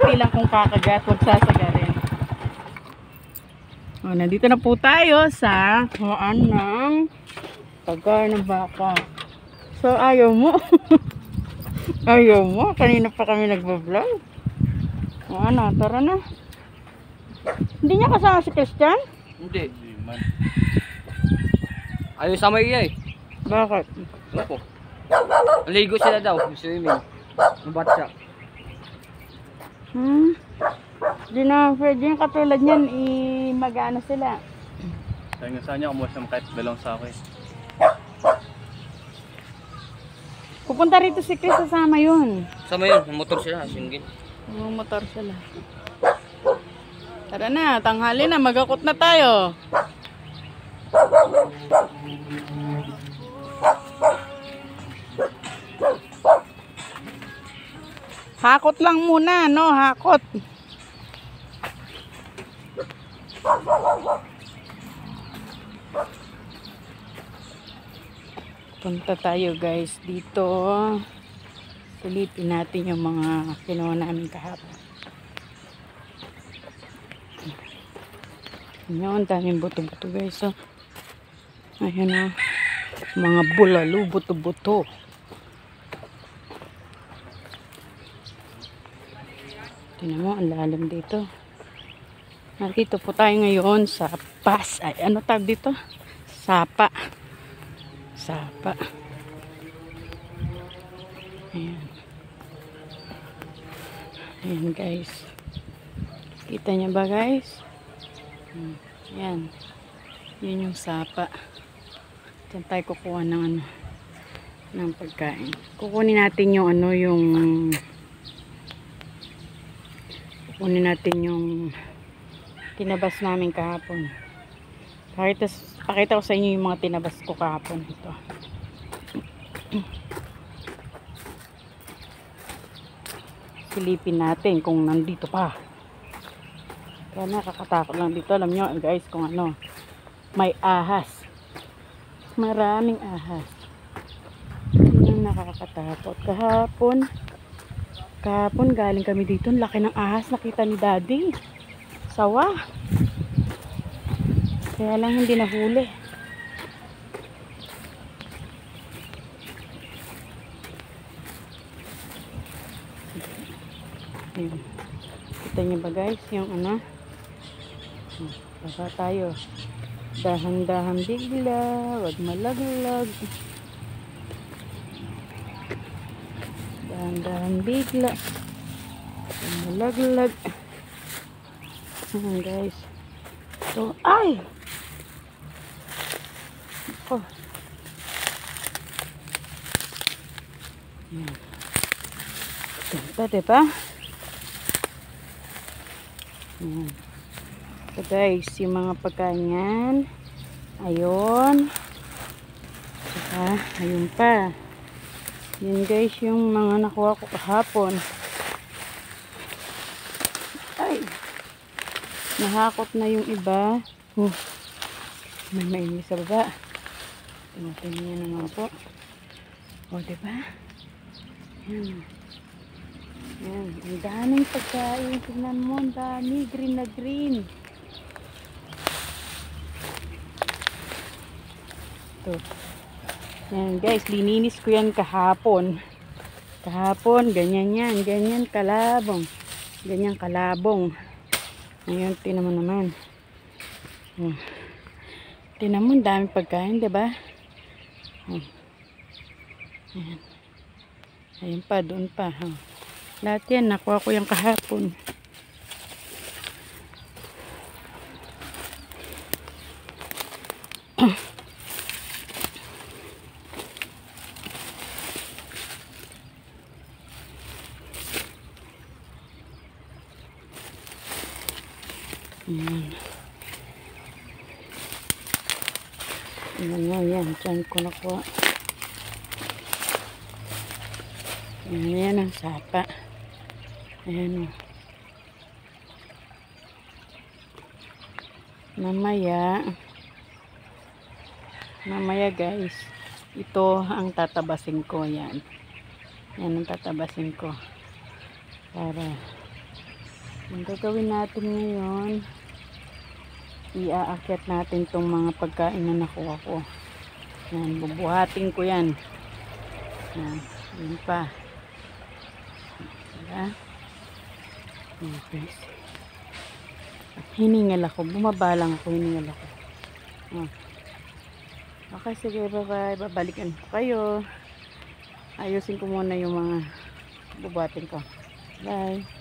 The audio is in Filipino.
konti lang kung kakagat, huwag sasagarin. O, nandito na po tayo sa kuhaan ng taga ng baka. So, ayaw mo. Ayaw mo. Kanina pa kami nagbablog. O, ano, tara na. Hindi niya kasama si Christian? Hindi. Ayaw sama iya eh. Bakit? Ano po? Aligo sila daw. Swimming. Mabatsa. Di na pwede yung katulad niyan, mag-ano sila. Sabi nga sa kanya, kumuha siya kahit dalawang sako eh. Pupunta rito si Chris, sasama yun. Sama yun. Motor sila. Singgin. Motor sila. Tara na, tanghali na, magakot na tayo. Hakot lang muna, no? Hakot. Punta tayo guys dito. Silipin natin yung mga kinuha namin kahapon. Yun, daming buto-buto guys. Oh. Ayan o. Mga bulalo, buto-buto. Tingnan mo, ang lalim dito. Nakito po tayo ngayon sa pas. Ay, ano tawag dito? Sapa. Sapa. Ayan. Ayan guys. Kita niya ba guys? Ayan. Yun yung sapa. Diyan tayo kukuha ng ano, ng pagkain. Kukunin natin yung ano, kukunin natin yung tinabas namin kahapon. Pakita ko sa inyo yung mga tinabas ko kahapon. Ito. Silipin natin kung nandito pa. Kaya nakakatakot lang dito. Alam nyo guys kung ano, may ahas. Maraming ahas. Yun ang nakakatakot. Kahapon galing kami dito. Laki ng ahas. Nakita ni Daddy. Sawa. Kaya lang hindi nahuli. Ayan. Kita niyo ba guys yung ano? Baba tayo. Dahan-dahan bigla. Wag malaglag. Dahan-dahan bigla. Wag malaglag. Ayan guys. So, ay! Oh. Ayan. Ganda, diba? Ayan. So guys, yung mga pagkain yan. Ayun. Saka, ayun pa. Yun guys, yung mga nakuha ko kahapon. Ay! Nahakot na yung iba. May mainis sa baba. Tingnan niya naman po. O, diba? Yan. Yan. Ang daming pagkain. Tingnan mo, ang dami. Green na green. Ito. Yan guys, lininis ko yan kahapon. Kahapon, ganyan yan. Ganyan kalabong. Ganyan kalabong. Ngayon, tinan mo naman. Tinan mo, ang daming pagkain, diba? Ayan. Ayan pa, doon pa. Lahat yan, nakuha ko yung kahapon. Ayan. Ayan mo, yan. Diyan ko nakuha. Ayan, yan ang sapa. Ayan o. Mamaya guys, ito ang tatabasin ko. Yan ang tatabasin ko para Ang gagawin natin ngayon, iaakyat natin tong mga pagkain na nakuha ko. Yan, bubuhatin ko yan. Yan, yun pa. Diba? Okay. Hiningal ako. Bumaba lang ako. Hiningal ako. Oh. Okay, sige. Bye-bye. Babalikan ko kayo. Ayusin ko muna yung mga bubuhatin ko. Bye.